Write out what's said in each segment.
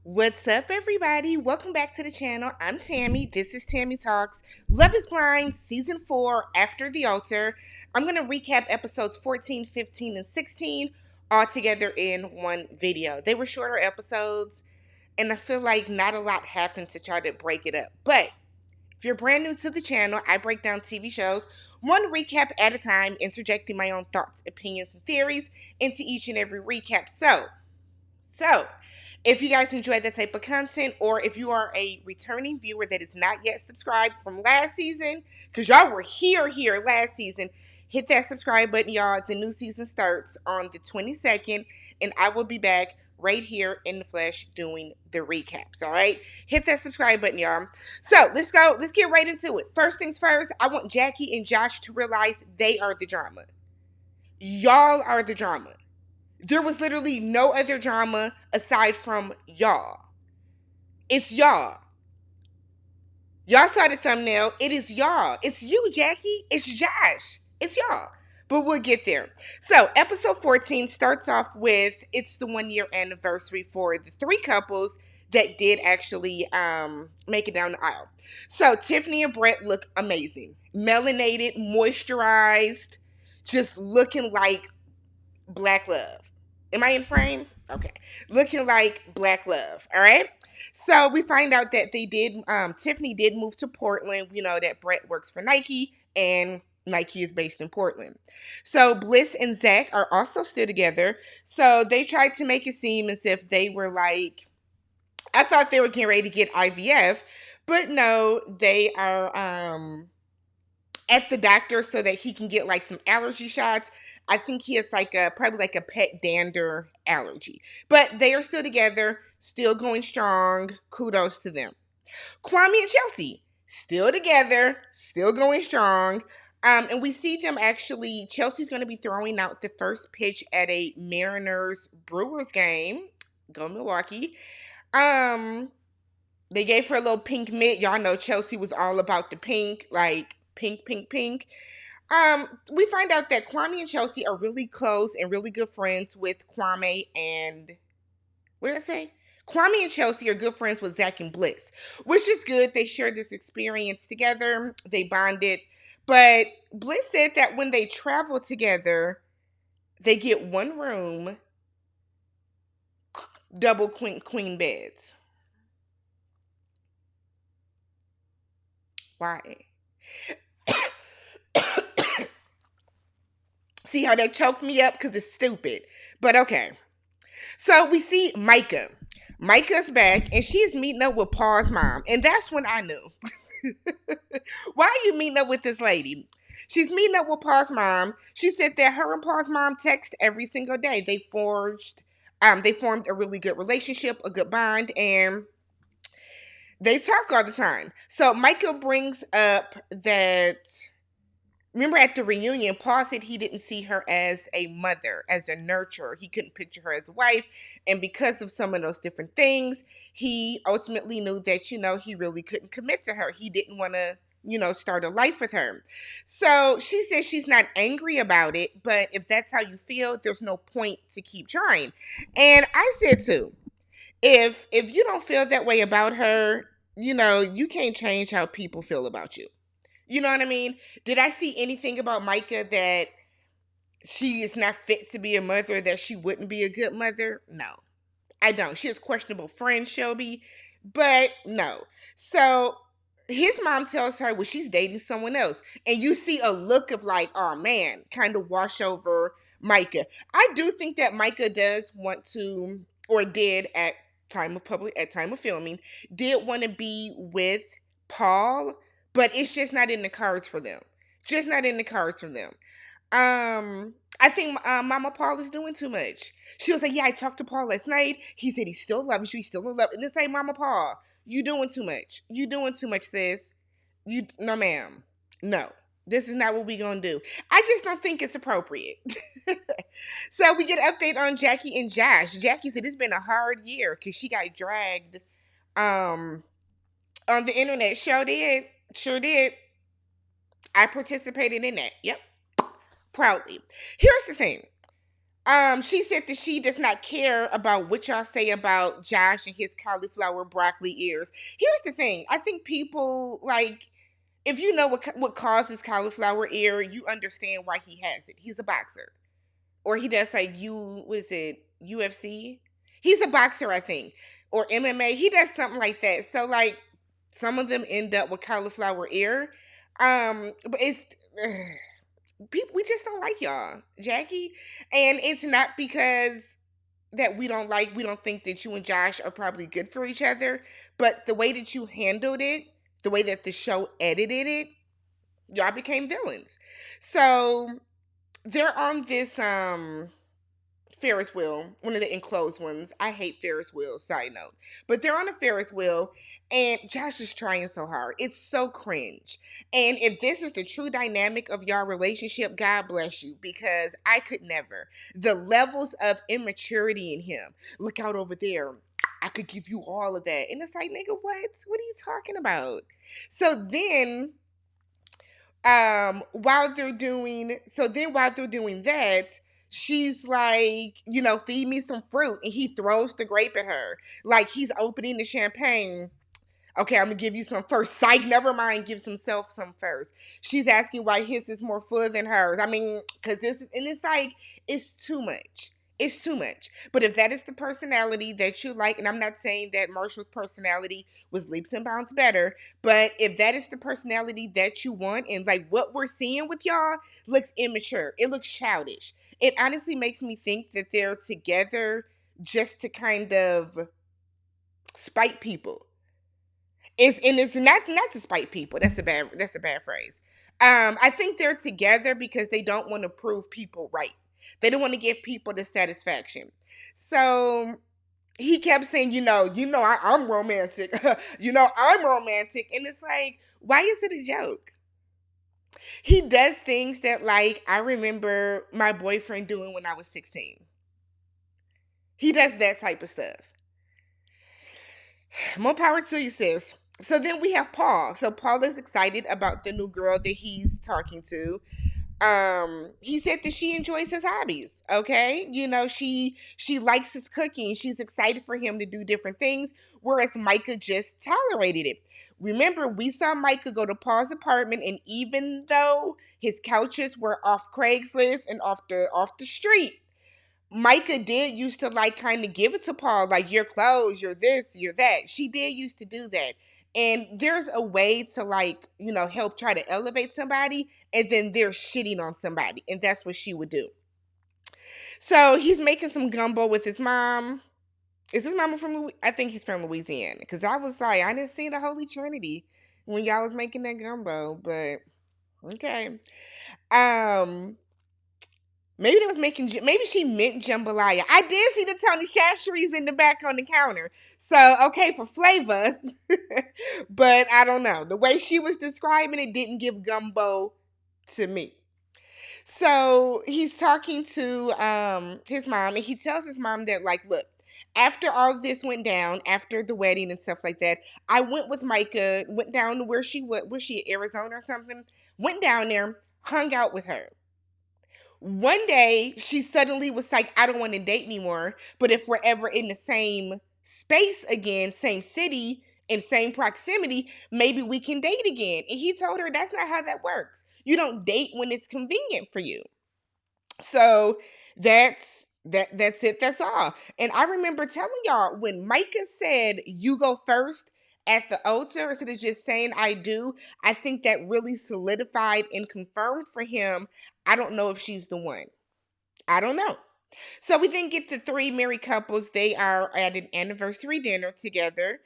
What's up, everybody? Welcome back to the channel. I'm Tammy. This is Tammy Talks. Love is Blind, Season 4, After the Altar. I'm going to recap episodes 14, 15, and 16 all together in one video. They were shorter episodes, and I feel like not a lot happened to try to break it up. But if you're brand new to the channel, I break down TV shows one recap at a time, interjecting my own thoughts, opinions, and theories into each and every recap. So, if you guys enjoy that type of content, or if you are a returning viewer that is not yet subscribed from last season, because y'all were here last season, hit that subscribe button, y'all. The new season starts on the 22nd, and I will be back right here in the flesh doing the recaps, all right? Hit that subscribe button, y'all. So, let's go. Let's get right into it. First things first, I want Jackie and Josh to realize they are the drama. Y'all are the drama. There was literally no other drama aside from y'all. It's y'all. Y'all saw the thumbnail. It is y'all. It's you, Jackie. It's Josh. It's y'all. But we'll get there. So, episode 14 starts off with it's the 1-year anniversary for the three couples that did actually make it down the aisle. So, Tiffany and Brett look amazing. Melanated, moisturized, just looking like black love. Am I in frame? Okay. Looking like black love. All right. So we find out that Tiffany did move to Portland. You know that Brett works for Nike and Nike is based in Portland. So Bliss and Zach are also still together. So they tried to make it seem as if they were like, I thought they were getting ready to get IVF, but no, they are at the doctor so that he can get like some allergy shots. I think he has probably like a pet dander allergy. But they are still together, still going strong. Kudos to them. Kwame and Chelsea, still together, still going strong. And we see them actually, Chelsea's going to be throwing out the first pitch at a Mariners Brewers game. Go Milwaukee. They gave her a little pink mitt. Y'all know Chelsea was all about the pink, like pink, pink, pink. We find out that Kwame and Chelsea are really close and really good friends with Kwame and, what did I say? Kwame and Chelsea are good friends with Zach and Bliss, which is good. They shared this experience together. They bonded. But Bliss said that when they travel together, they get one room, double queen beds. Why? See how that choked me up? Because it's stupid. But okay. So we see Micah. Micah's back, and she's meeting up with Paul's mom. And that's when I knew. Why are you meeting up with this lady? She's meeting up with Paul's mom. She said that her and Paul's mom text every single day. They formed a really good relationship, a good bond, and they talk all the time. So Micah brings up that, remember at the reunion, Paul said he didn't see her as a mother, as a nurturer. He couldn't picture her as a wife. And because of some of those different things, he ultimately knew that, he really couldn't commit to her. He didn't want to, start a life with her. So she says she's not angry about it, but if that's how you feel, there's no point to keep trying. And I said too, if you don't feel that way about her, you can't change how people feel about you. You know what I mean? Did I see anything about Micah that she is not fit to be a mother, that she wouldn't be a good mother? No, I don't. She has questionable friends, Shelby, but no. So his mom tells her, well, she's dating someone else. And you see a look of like, oh man, kind of wash over Micah. I do think that Micah does want to, or did at time of filming, did want to be with Paul, but it's just not in the cards for them. Just not in the cards for them. I think Mama Paul is doing too much. She was like, yeah, I talked to Paul last night. He said he still loves you. He's still in love. And it's like, Mama Paul, you doing too much. You doing too much, sis. No, ma'am. No. This is not what we gonna do. I just don't think it's appropriate. So we get an update on Jackie and Josh. Jackie said it's been a hard year because she got dragged on the internet. Sure did. I participated in that. Yep. Proudly. Here's the thing. She said that she does not care about what y'all say about Josh and his cauliflower broccoli ears. Here's the thing. I think people like if you know what causes cauliflower ear, you understand why he has it. He's a boxer. Or he does like was it UFC? He's a boxer, I think. Or MMA. He does something like that. So like some of them end up with cauliflower ear. But it's people we just don't like y'all, Jackie. And it's not because that we don't think that you and Josh are probably good for each other, but the way that you handled it, the way that the show edited it, y'all became villains. So they're on this Ferris wheel, one of the enclosed ones. I hate Ferris wheels, side note. But they're on a Ferris wheel, and Josh is trying so hard. It's so cringe. And if this is the true dynamic of your relationship, God bless you, because I could never. The levels of immaturity in him. Look out over there. I could give you all of that. And it's like, nigga, what? What are you talking about? So then while they're doing that, she's like, feed me some fruit, and he throws the grape at her like he's opening the champagne. Okay, I'm gonna give you some first. Psych, never mind. Gives himself some first. She's asking why his is more full than hers. I mean, because and it's like, it's too much. It's too much. But if that is the personality that you like, and I'm not saying that Marshall's personality was leaps and bounds better, but if that is the personality that you want, and like what we're seeing with y'all looks immature, it looks childish. It honestly makes me think that they're together just to kind of spite people. It's not to spite people. That's a bad phrase. I think they're together because they don't want to prove people right. They don't want to give people the satisfaction. So he kept saying, I'm romantic. I'm romantic, and it's like, why is it a joke? He does things that like I remember my boyfriend doing when I was 16. He does that type of stuff. More power to you, sis. So then we have Paul. So Paul is excited about the new girl that he's talking to. He said that she enjoys his hobbies. Okay, she likes his cooking. She's excited for him to do different things, whereas Micah just tolerated it. Remember, we saw Micah go to Paul's apartment, and even though his couches were off Craigslist and off the street, Micah did used to like kind of give it to Paul, like your clothes, you're this, you're that. She did used to do that. And there's a way to like, help try to elevate somebody, and then they're shitting on somebody. And that's what she would do. So he's making some gumbo with his mom. Is his mama from I think he's from Louisiana. Cause I was like, I didn't see the Holy Trinity when y'all was making that gumbo, but okay. Um Maybe they was making. Maybe she meant jambalaya. I did see the Tony Chachere's in the back on the counter. So okay for flavor, but I don't know. The way she was describing it didn't give gumbo to me. So he's talking to his mom, and he tells his mom that like, look, after all this went down, after the wedding and stuff like that, I went with Micah, went down to where she was she Arizona or something, went down there, hung out with her. One day, she suddenly was like, I don't want to date anymore. But if we're ever in the same space again, same city, and same proximity, maybe we can date again. And he told her that's not how that works. You don't date when it's convenient for you. So that's it. That's all. And I remember telling y'all when Micah said, you go first at the altar instead of just saying I do, I think that really solidified and confirmed for him. I don't know if she's the one. I don't know. So we then get the three married couples. They are at an anniversary dinner together.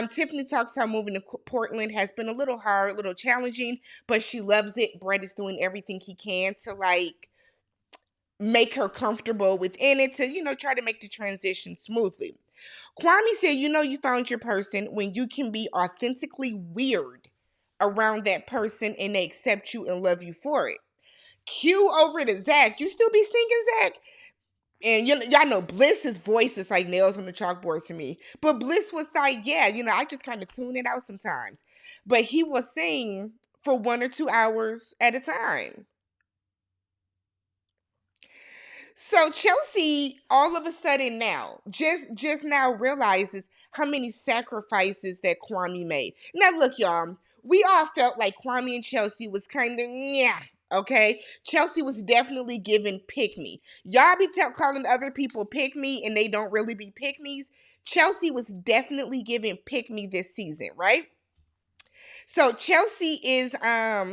Tiffany talks how moving to Portland has been a little hard, a little challenging, but she loves it. Brett is doing everything he can to like make her comfortable within it to, try to make the transition smoothly. Kwame said, you found your person when you can be authentically weird around that person and they accept you and love you for it. Cue over to Zach. You still be singing, Zach? And y'all know Bliss's voice is like nails on the chalkboard to me. But Bliss was like, yeah, I just kind of tune it out sometimes. But he will sing for 1 or 2 hours at a time. So Chelsea all of a sudden now just now realizes how many sacrifices that Kwame made. Now look, y'all, we all felt like Kwame and Chelsea was kind of yeah. Okay, Chelsea was definitely giving pick me. Y'all be calling other people pick me, and they don't really be pick me's. Chelsea was definitely giving pick me this season, right? So Chelsea is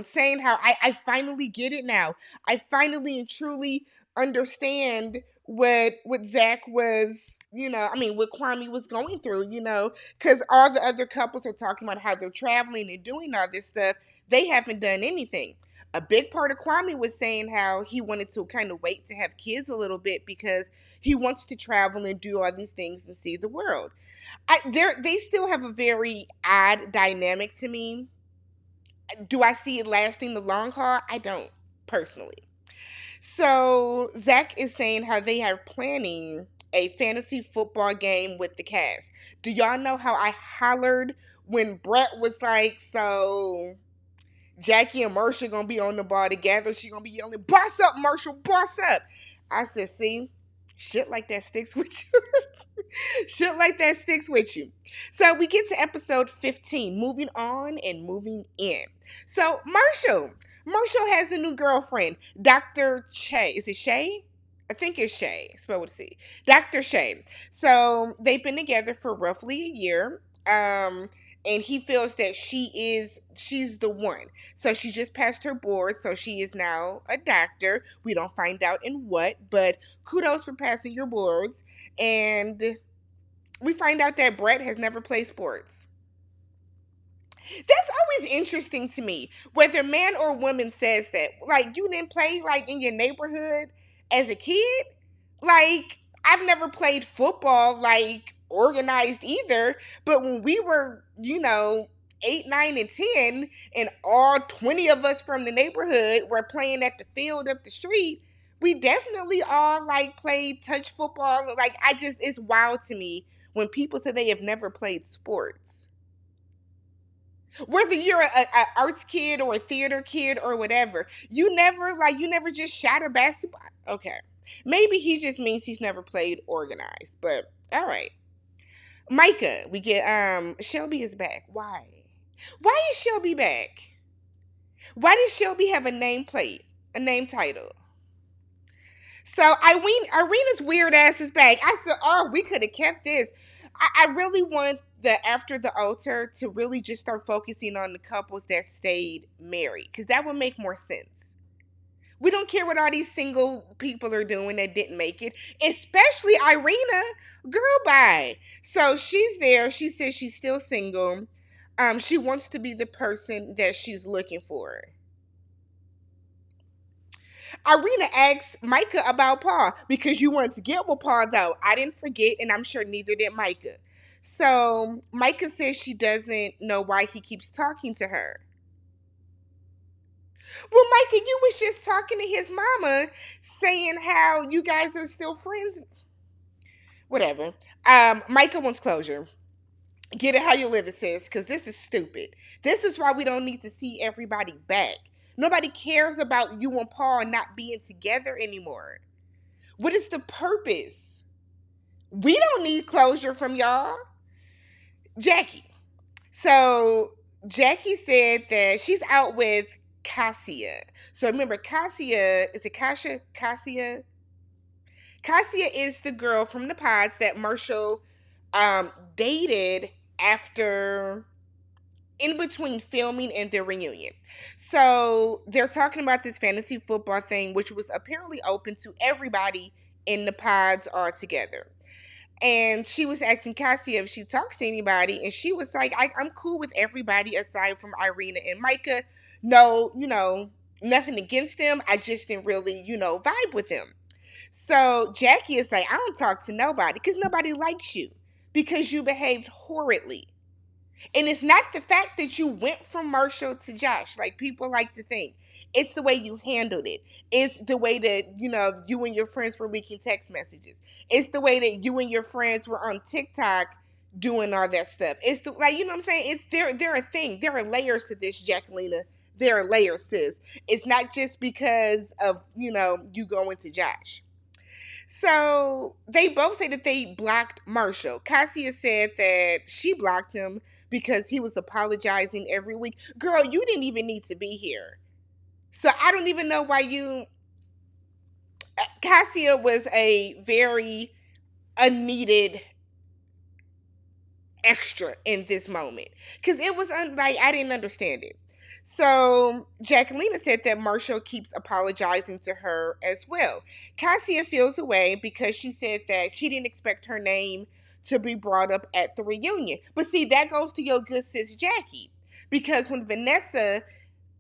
saying how I finally get it now. I finally and truly understand what Zach was, I mean, what Kwame was going through, because all the other couples are talking about how they're traveling and doing all this stuff. They haven't done anything. A big part of Kwame was saying how he wanted to kind of wait to have kids a little bit because he wants to travel and do all these things and see the world. They still have a very odd dynamic to me. Do I see it lasting the long haul? I don't, personally. So Zach is saying how they are planning a fantasy football game with the cast. Do y'all know how I hollered when Brett was like, so Jackie and Marsha gonna be on the ball together? She gonna be yelling, boss up, Marshall, boss up. I said, see, shit like that sticks with you. Shit like that sticks with you. So we get to episode 15, moving on and moving in. So Marshall has a new girlfriend, Dr. Che. Is it Shay? I think it's Shay. Spelled with a C. Dr. Shay. So they've been together for roughly a year. And he feels that she's the one. So she just passed her board, so she is now a doctor. We don't find out in what, but kudos for passing your boards. And we find out that Brett has never played sports. That's always interesting to me, whether man or woman says that. Like, you didn't play, like, in your neighborhood as a kid? Like, I've never played football, like, organized either, but when we were, 8, 9, and 10, and all 20 of us from the neighborhood were playing at the field up the street, we definitely all, like, played touch football. Like, it's wild to me when people say they have never played sports. Whether you're a arts kid or a theater kid or whatever, you never just shot a basketball. Okay. Maybe he just means he's never played organized, but all right. Micah, we get Shelby is back. Why? Why is Shelby back? Why does Shelby have a nameplate, a name title? So Irina's weird ass is back. I said, oh, we could have kept this. I really want the after the altar to really just start focusing on the couples that stayed married, because that would make more sense. We don't care what all these single people are doing that didn't make it, especially Irina. Girl, bye. So she's there. She says she's still single. She wants to be the person that she's looking for. Irina asks Micah about Paul because you wanted to get with Paul, though. I didn't forget, and I'm sure neither did Micah. So Micah says she doesn't know why he keeps talking to her. Well, Micah, you was just talking to his mama saying how you guys are still friends. Whatever. Micah wants closure. Get it how you live, it says, because this is stupid. This is why we don't need to see everybody back. Nobody cares about you and Paul not being together anymore. What is the purpose? We don't need closure from y'all. Jackie. So Jackie said that she's out with Cassia. So remember, Cassia, is it Cassia? Cassia is the girl from the pods that Marshall dated after, in between filming and their reunion. So they're talking about this fantasy football thing, which was apparently open to everybody in the pods all together. And she was asking Cassia if she talks to anybody, and she was like, I'm cool with everybody aside from Irina and Micah. No, nothing against them. I just didn't really, vibe with them. So Jackie is like, I don't talk to nobody because nobody likes you because you behaved horridly. And it's not the fact that you went from Marshall to Josh, like people like to think. It's the way you handled it. It's the way that, you and your friends were leaking text messages. It's the way that you and your friends were on TikTok doing all that stuff. It's the, like, you know what I'm saying? It's they're a thing. There are layers to this, Jacqueline. There are layers, sis. It's not just because of, you going to Josh. So they both say that they blocked Marshall. Cassia said that she blocked him because he was apologizing every week. Girl, you didn't even need to be here. So I don't even know why you. Cassia was a very unneeded extra in this moment because it was like I didn't understand it. So Jacqueline said that Marshall keeps apologizing to her as well. Cassia feels away because she said that she didn't expect her name to be brought up at the reunion. But see, that goes to your good sis Jackie. Because when Vanessa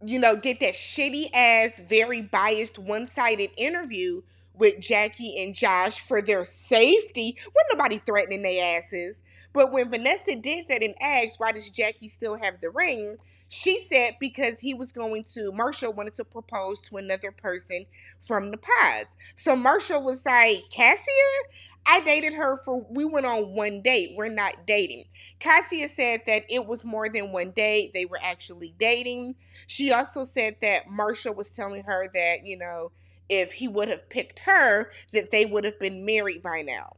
did that shitty ass, very biased, one sided interview with Jackie and Josh for their safety. Wasn't nobody threatening their asses. But when Vanessa did that and asked, why does Jackie still have the ring? She said because Marshall wanted to propose to another person from the pods. So Marshall was like, Cassia? I dated her we went on one date. We're not dating. Cassia said that it was more than one date. They were actually dating. She also said that Marshall was telling her that, if he would have picked her, that they would have been married by now.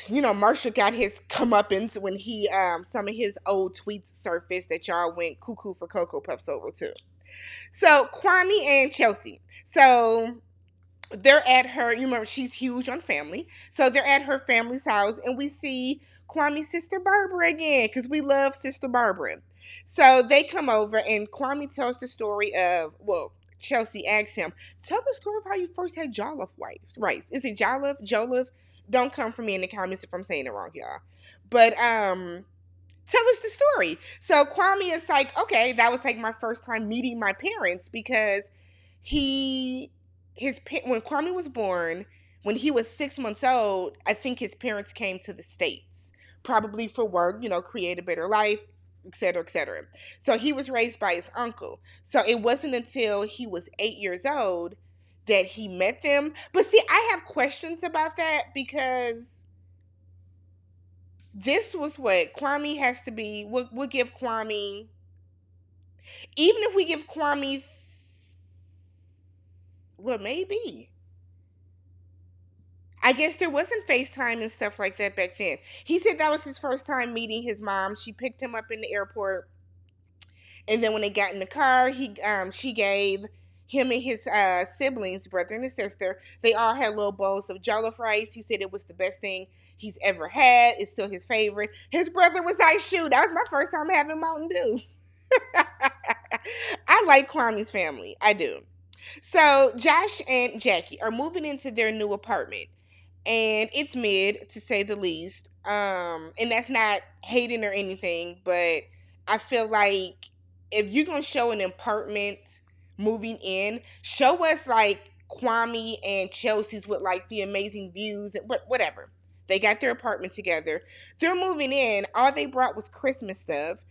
Marshall got his comeuppance when some of his old tweets surfaced that y'all went cuckoo for Cocoa Puffs over too. So Kwame and Chelsea. So they're at her, she's huge on family. So they're at her family's house and we see Kwame's sister Barbara again because we love Sister Barbara. So they come over and Kwame tells the story of, Chelsea asks him, tell the story of how you first had jollof rice. Is it jollof? Don't come for me in the comments if I'm saying it wrong, y'all. But tell us the story. So Kwame is like, okay, that was like my first time meeting my parents because when Kwame was born, when he was 6 months old, I think his parents came to the States, probably for work, create a better life, etc., etc. So he was raised by his uncle. So it wasn't until he was 8 years old that he met them. But see, I have questions about that because this was what Kwame has to be. We'll give Kwame, even if we give Kwame, well, maybe. I guess there wasn't FaceTime and stuff like that back then. He said that was his first time meeting his mom. She picked him up in the airport, and then when they got in the car, she gave him and his siblings, brother and his sister, they all had little bowls of jollof rice. He said it was the best thing he's ever had. It's still his favorite. His brother was like, shoot, that was my first time having Mountain Dew. I like Kwame's family. I do. So Josh and Jackie are moving into their new apartment. And it's mid to say the least. And that's not hating or anything, but I feel like if you're gonna show an apartment moving in, show us like Kwame and Chelsea's with like the amazing views and whatever. They got their apartment together. They're moving in. All they brought was Christmas stuff.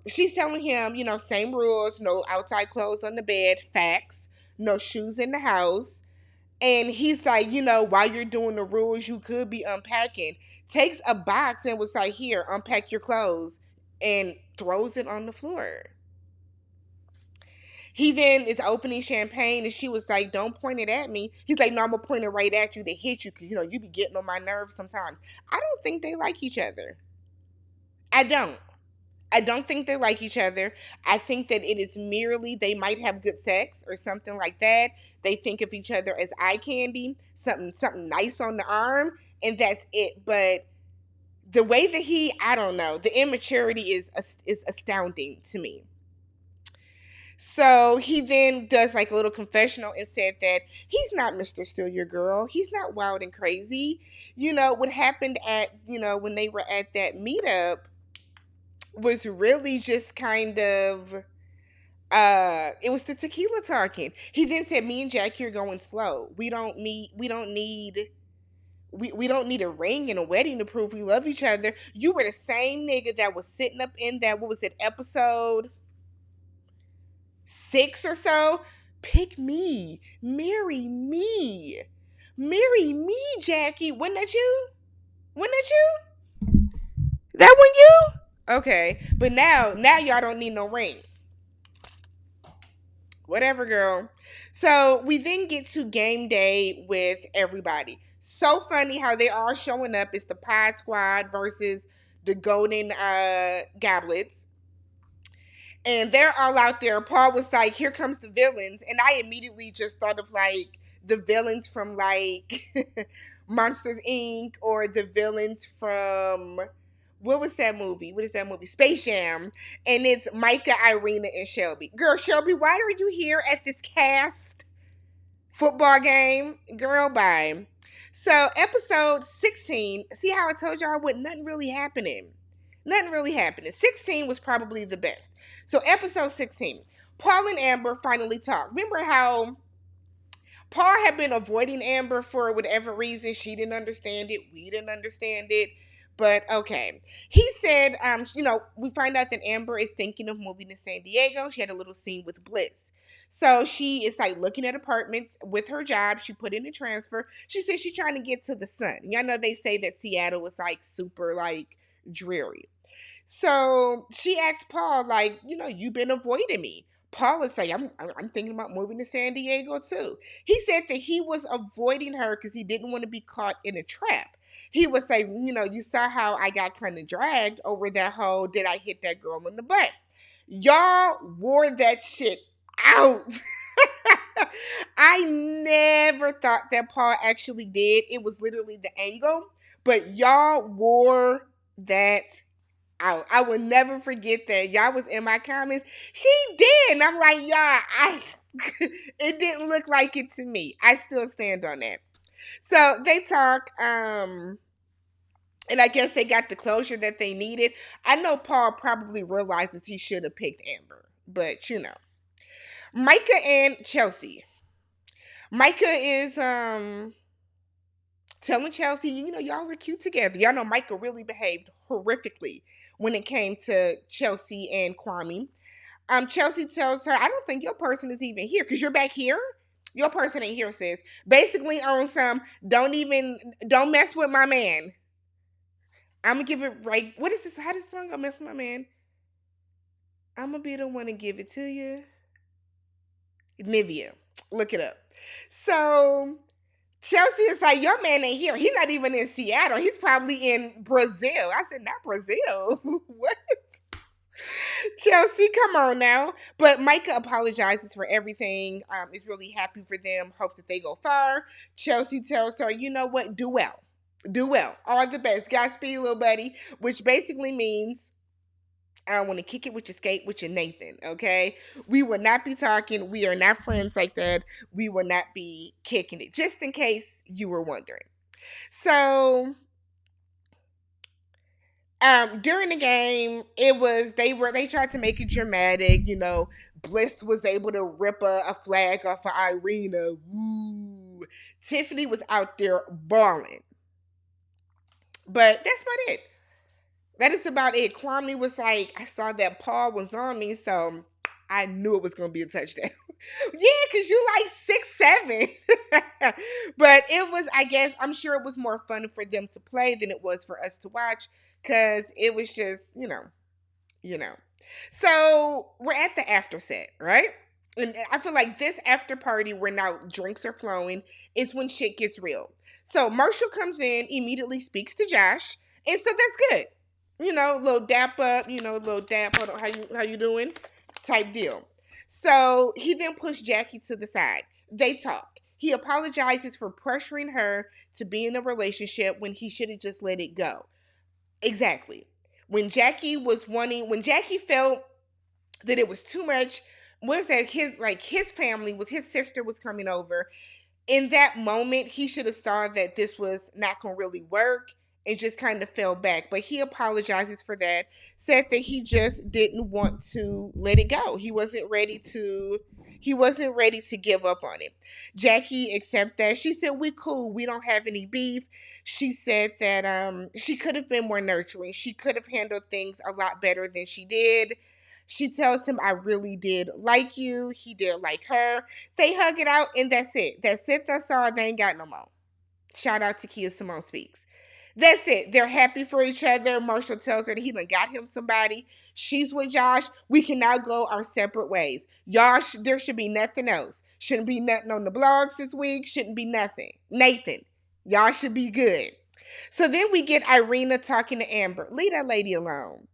She's telling him, same rules, no outside clothes on the bed, facts, no shoes in the house. And he's like, while you're doing the rules, you could be unpacking. Takes a box and was like, here, unpack your clothes, and throws it on the floor. He then is opening champagne, and she was like, don't point it at me. He's like, no, I'm going to point it right at you to hit you, because, you be getting on my nerves sometimes. I don't think they like each other. I don't think they like each other. I think that it is merely they might have good sex or something like that. They think of each other as eye candy, something nice on the arm, and that's it. But the way that I don't know, the immaturity is astounding to me. So he then does like a little confessional and said that he's not Mr. Steal Your Girl. He's not wild and crazy. What happened when they were at that meetup was really just kind of it was the tequila talking. He then said, me and Jackie are going slow. We don't need a ring and a wedding to prove we love each other. You were the same nigga that was sitting up in that, what was it, episode 6 or so? Pick me. Marry me. Marry me, Jackie. Wasn't that you? That one you? Okay, but now y'all don't need no ring. Whatever, girl. So we then get to game day with everybody. So funny how they all showing up. It's the Pod Squad versus the Golden Goblets. And they're all out there. Paul was like, "Here comes the villains," and I immediately just thought of like the villains from like Monsters Inc. or the villains from what was that movie? What is that movie? Space Jam, and it's Micah, Irina, and Shelby. Girl, Shelby, why are you here at this cast football game? Girl, bye. So episode 16. See how I told y'all what nothing really happening. Nothing really happening. 16 was probably the best. So episode 16. Paul and Amber finally talk. Remember how Paul had been avoiding Amber for whatever reason. She didn't understand it. We didn't understand it. But okay. He said, we find out that Amber is thinking of moving to San Diego. She had a little scene with Bliss. So she is like looking at apartments with her job. She put in a transfer. She said she's trying to get to the sun. Y'all know they say that Seattle was like super like dreary. So she asked Paul, like, you've been avoiding me. Paul is like, I'm thinking about moving to San Diego too. He said that he was avoiding her because he didn't want to be caught in a trap. He was saying, you saw how I got kind of dragged over that whole, did I hit that girl in the butt? Y'all wore that shit out. I never thought that Paul actually did. It was literally the angle. But y'all wore that out. I will never forget that. Y'all was in my comments. She did. And I'm like, y'all, it didn't look like it to me. I still stand on that. So they talk, and I guess they got the closure that they needed. I know Paul probably realizes he should have picked Amber, but Micah and Chelsea. Micah is telling Chelsea, y'all were cute together. Y'all know Micah really behaved horrifically when it came to Chelsea and Kwame. Chelsea tells her, I don't think your person is even here because you're back here. Your person ain't here, sis. Basically on some, don't mess with my man. I'm going to give it right. What is this? How does the song go, mess with my man? I'm going to be the one to give it to you. Nivea. Look it up. So Chelsea is like, your man ain't here. He's not even in Seattle. He's probably in Brazil. I said, not Brazil. What? Chelsea, come on now. But Micah apologizes for everything. Is really happy for them. Hopes that they go far. Chelsea tells her, you know what? Do well. Do well. All the best. Godspeed, little buddy. Which basically means I don't want to kick it with your skate with your Nathan, okay? We will not be talking. We are not friends like that. We will not be kicking it. Just in case you were wondering. So during the game, they tried to make it dramatic. Bliss was able to rip a flag off of Irina. Woo. Tiffany was out there balling. But that's about it. That is about it. Kwame was like, I saw that Paul was on me, so I knew it was going to be a touchdown. Yeah, because you like 6'7". But it was, I guess, I'm sure it was more fun for them to play than it was for us to watch because it was just, So we're at the after set, right? And I feel like this after party where now drinks are flowing is when shit gets real. So Marshall comes in, immediately speaks to Josh, and so that's good. Little dap up, little dap, hold on, how you doing? Type deal. So he then pushed Jackie to the side. They talk. He apologizes for pressuring her to be in a relationship when he should have just let it go. Exactly. When Jackie felt that it was too much, his family his sister was coming over. In that moment, he should have saw that this was not going to really work and just kind of fell back. But he apologizes for that, said that he just didn't want to let it go. He wasn't ready to give up on it. Jackie accepted that. She said, we cool. We don't have any beef. She said that she could have been more nurturing. She could have handled things a lot better than she did. She tells him, I really did like you. He did like her. They hug it out, and that's it. That's it. That's all. They ain't got no more. Shout out to Kia Simone Speaks. That's it. They're happy for each other. Marshall tells her that he done got him somebody. She's with Josh. We can now go our separate ways. Y'all, there should be nothing else. Shouldn't be nothing on the blogs this week. Shouldn't be nothing. Nathan, y'all should be good. So then we get Irina talking to Amber. Leave that lady alone.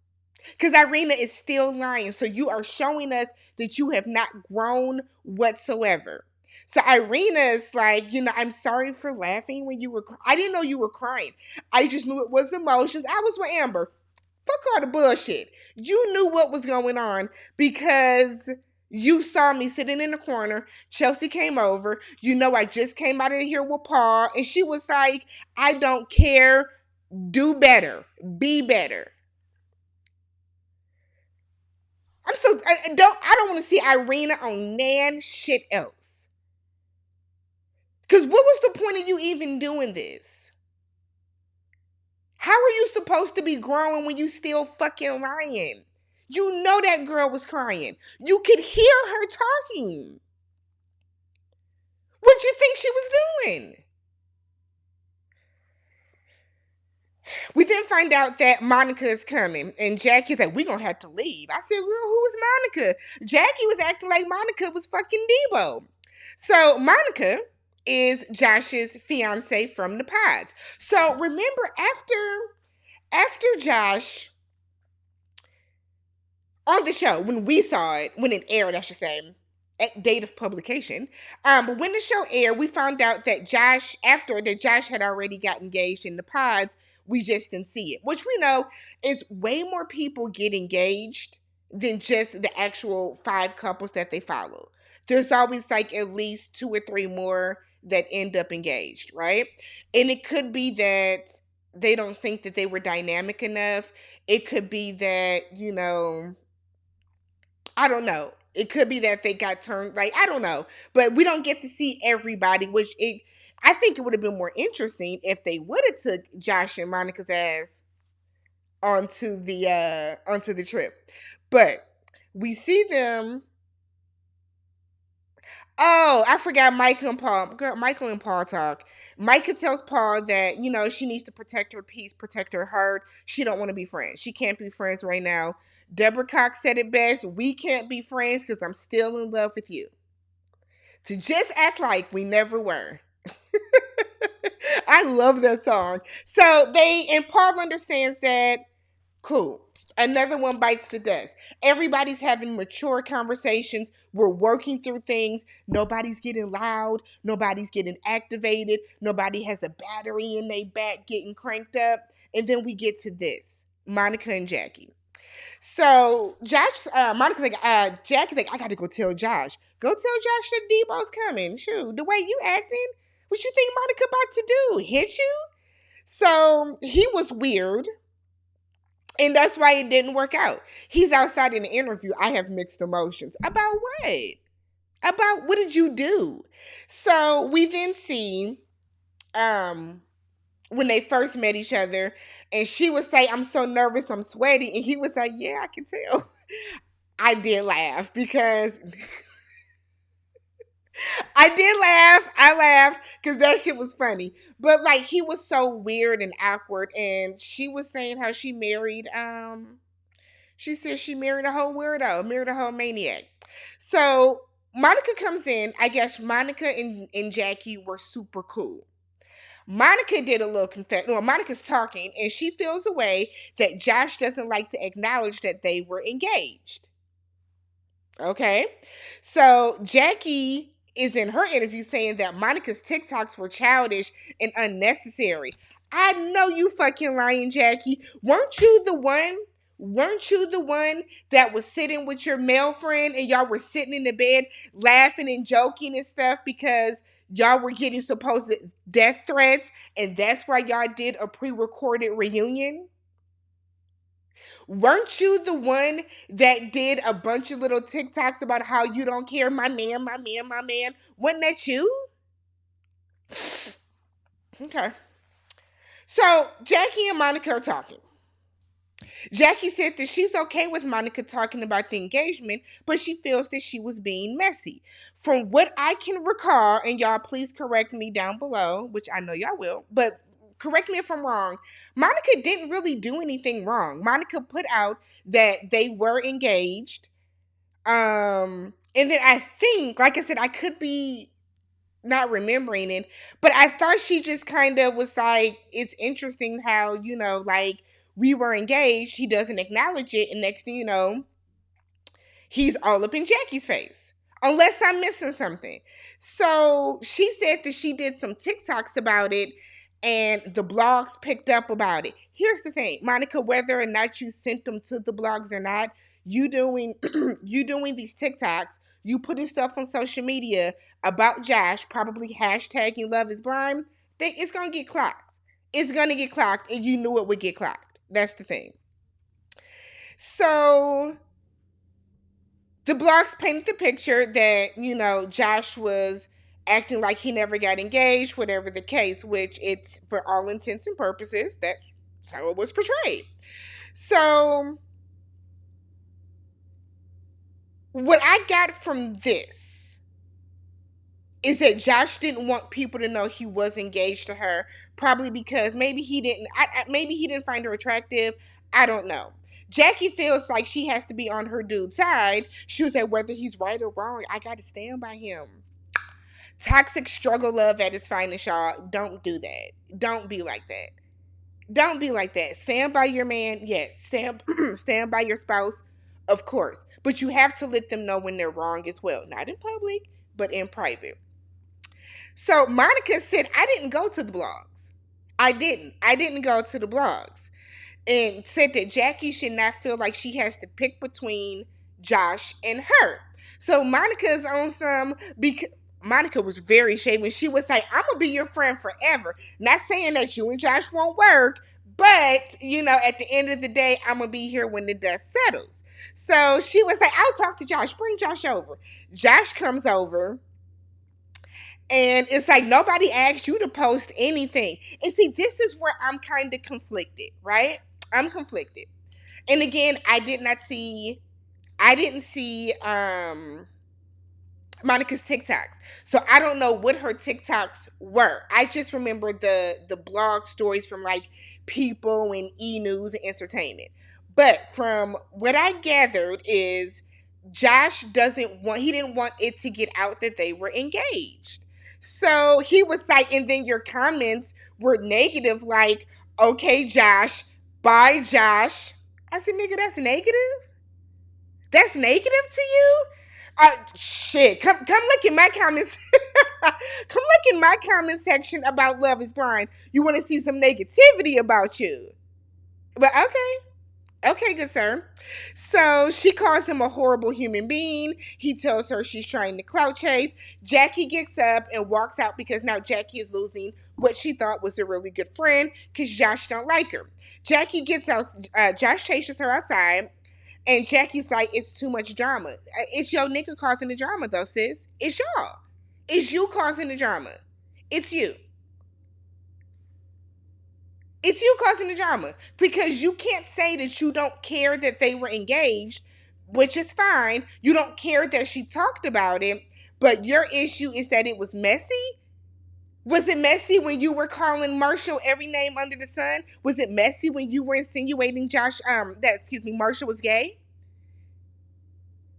Because Irina is still lying. So you are showing us that you have not grown whatsoever. So Irina's like, I'm sorry for laughing when you were I didn't know you were crying. I just knew it was emotions. I was with Amber. Fuck all the bullshit. You knew what was going on because you saw me sitting in the corner. Chelsea came over. I just came out of here with Paul. And she was like, I don't care. Do better. Be better. I don't want to see Irina on nan shit else. Because what was the point of you even doing this? How are you supposed to be growing when you still fucking lying? You know that girl was crying. You could hear her talking. What do you think she was doing? We then find out that Monica is coming, and Jackie's like, we're going to have to leave. I said, girl, who is Monica? Jackie was acting like Monica was fucking Debo. So Monica is Josh's fiance from the pods. So remember, after Josh, on the show, when we saw it, when it aired, I should say, at date of publication, but when the show aired, we found out that Josh had already got engaged in the pods. We just didn't see it, which we know is way more people get engaged than just the actual 5 couples that they follow. There's always like at least 2 or 3 more that end up engaged, right? And it could be that they don't think that they were dynamic enough. It could be that, I don't know. It could be that they got turned, I don't know. But we don't get to see everybody, I think it would have been more interesting if they would have took Josh and Monica's ass onto the trip. But we see them. Oh, I forgot Michael and Paul. Girl, Michael and Paul talk. Micah tells Paul that, she needs to protect her peace, protect her heart. She don't want to be friends. She can't be friends right now. Deborah Cox said it best. We can't be friends because I'm still in love with you. To just act like we never were. I love that song. So Paul understands that. Cool. Another one bites the dust. Everybody's having mature conversations. We're working through things. Nobody's getting loud. Nobody's getting activated. Nobody has a battery in their back getting cranked up. And then we get to this. Monica and Jackie. So Monica's like, Jackie's like, I gotta go tell Josh. Go tell Josh that Debo's coming. Shoot, the way you acting, what you think Monica about to do? Hit you? So he was weird. And that's why it didn't work out. He's outside in the interview. I have mixed emotions. About what? About what did you do? So we then see when they first met each other, and she would say, I'm so nervous, I'm sweaty. And he was like, yeah, I can tell. I did laugh because I laughed because that shit was funny. But he was so weird and awkward. And she was saying how she married, she said she married a whole weirdo, married a whole maniac. So Monica comes in. I guess Monica and Jackie were super cool. Monica did a little confession. Well, Monica's talking, and she feels a way that Josh doesn't like to acknowledge that they were engaged. Okay? So Jackie is in her interview saying that Monica's TikToks were childish and unnecessary. I know you fucking lying, Jackie. Weren't you the one that was sitting with your male friend and y'all were sitting in the bed laughing and joking and stuff because y'all were getting supposed death threats, and that's why y'all did a pre-recorded reunion? Weren't you the one that did a bunch of little TikToks about how you don't care, my man, my man, my man? Wasn't that you? Okay. So Jackie and Monica are talking. Jackie said that she's okay with Monica talking about the engagement, but she feels that she was being messy. From what I can recall, and y'all please correct me down below, which I know y'all will, but correct me if I'm wrong, Monica didn't really do anything wrong. Monica put out that they were engaged. And then I think, like I said, I could be not remembering it, but I thought she just kind of was like, it's interesting how, like we were engaged. He doesn't acknowledge it. And next thing you know, he's all up in Jackie's face. Unless I'm missing something. So she said that she did some TikToks about it and the blogs picked up about it. Here's the thing, Monica, whether or not you sent them to the blogs or not, you doing you doing these TikToks, you putting stuff on social media about Josh, probably hashtagging love is blind, it's gonna get clocked. It's gonna get clocked, and you knew it would get clocked. That's the thing. So the blogs painted the picture that, Josh was acting like he never got engaged, whatever the case, which it's, for all intents and purposes, that's how it was portrayed. So what I got from this is that Josh didn't want people to know he was engaged to her, probably because maybe he didn't find her attractive. I don't know. Jackie feels like she has to be on her dude's side. She was like, whether he's right or wrong, I got to stand by him. Toxic struggle love at its finest, y'all. Don't do that. Don't be like that. Don't be like that. Stand by your man. Yes, stand by your spouse, of course. But you have to let them know when they're wrong as well. Not in public, but in private. So Monica said, I didn't go to the blogs. I didn't go to the blogs. And said that Jackie should not feel like she has to pick between Josh and her. So Monica's on some, because Monica was very shady when she was like, I'm going to be your friend forever. Not saying that you and Josh won't work, but, at the end of the day, I'm going to be here when the dust settles. So she was like, I'll talk to Josh. Bring Josh over. Josh comes over. And it's like, nobody asked you to post anything. And see, this is where I'm kind of conflicted, right? I'm conflicted. And again, I didn't see Monica's TikToks. So I don't know what her TikToks were. I just remember the blog stories from like People and E! News and Entertainment. But from what I gathered is Josh didn't want it to get out that they were engaged. So he was like, and then your comments were negative, like, okay, Josh, bye, Josh. I said, nigga, that's negative? That's negative to you? Shit. Come look in my comments. Come look in my comment section about Love is Blind. You want to see some negativity about you. But okay, good sir. So she calls him a horrible human being. He tells her she's trying to clout chase. Jackie gets up and walks out because now Jackie is losing what she thought was a really good friend because Josh don't like her. Jackie gets out. Josh chases her outside. And Jackie's like, it's too much drama. It's your nigga causing the drama, though, sis. It's y'all. It's you causing the drama. It's you. It's you causing the drama. Because you can't say that you don't care that they were engaged, which is fine. You don't care that she talked about it. But your issue is that it was messy? Was it messy when you were calling Marshall every name under the sun? Was it messy when you were insinuating Marshall was gay?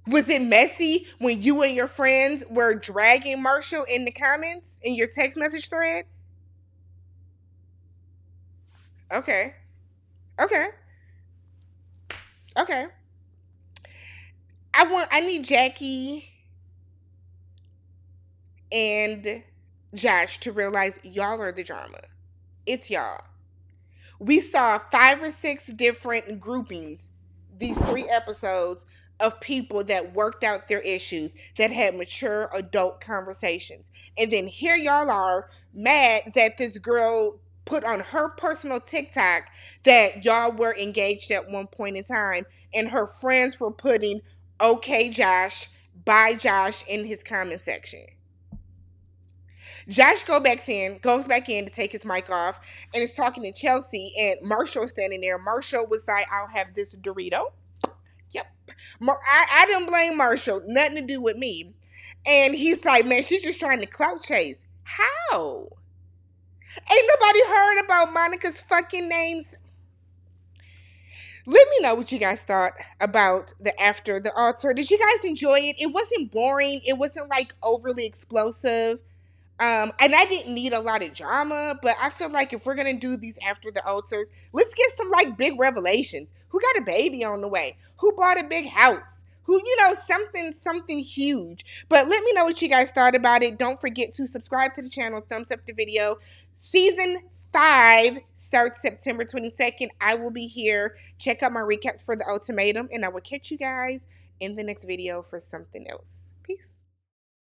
Was it messy when you and your friends were dragging Marshall in the comments in your text message thread? Okay. I need Jackie and Josh to realize y'all are the drama. It's y'all. We saw 5 or 6 different groupings, these 3 episodes, of people that worked out their issues, that had mature adult conversations. And then here y'all are mad that this girl put on her personal TikTok that y'all were engaged at one point in time, and her friends were putting, okay, Josh, bye, Josh, in his comment section. Josh goes back in to take his mic off and is talking to Chelsea, and Marshall standing there. Marshall was like, I'll have this Dorito. Yep. I didn't blame Marshall. Nothing to do with me. And he's like, man, she's just trying to clout chase. How? Ain't nobody heard about Monica's fucking names. Let me know what you guys thought about the After the Altar. Did you guys enjoy it? It wasn't boring. It wasn't like overly explosive. And I didn't need a lot of drama, but I feel like if we're gonna do these After the Altars, let's get some like big revelations. Who got a baby on the way? Who bought a big house? Who, something huge. But let me know what you guys thought about it. Don't forget to subscribe to the channel, thumbs up the video. Season 5 starts September 22nd. I will be here. Check out my recaps for the ultimatum, and I will catch you guys in the next video for something else. Peace.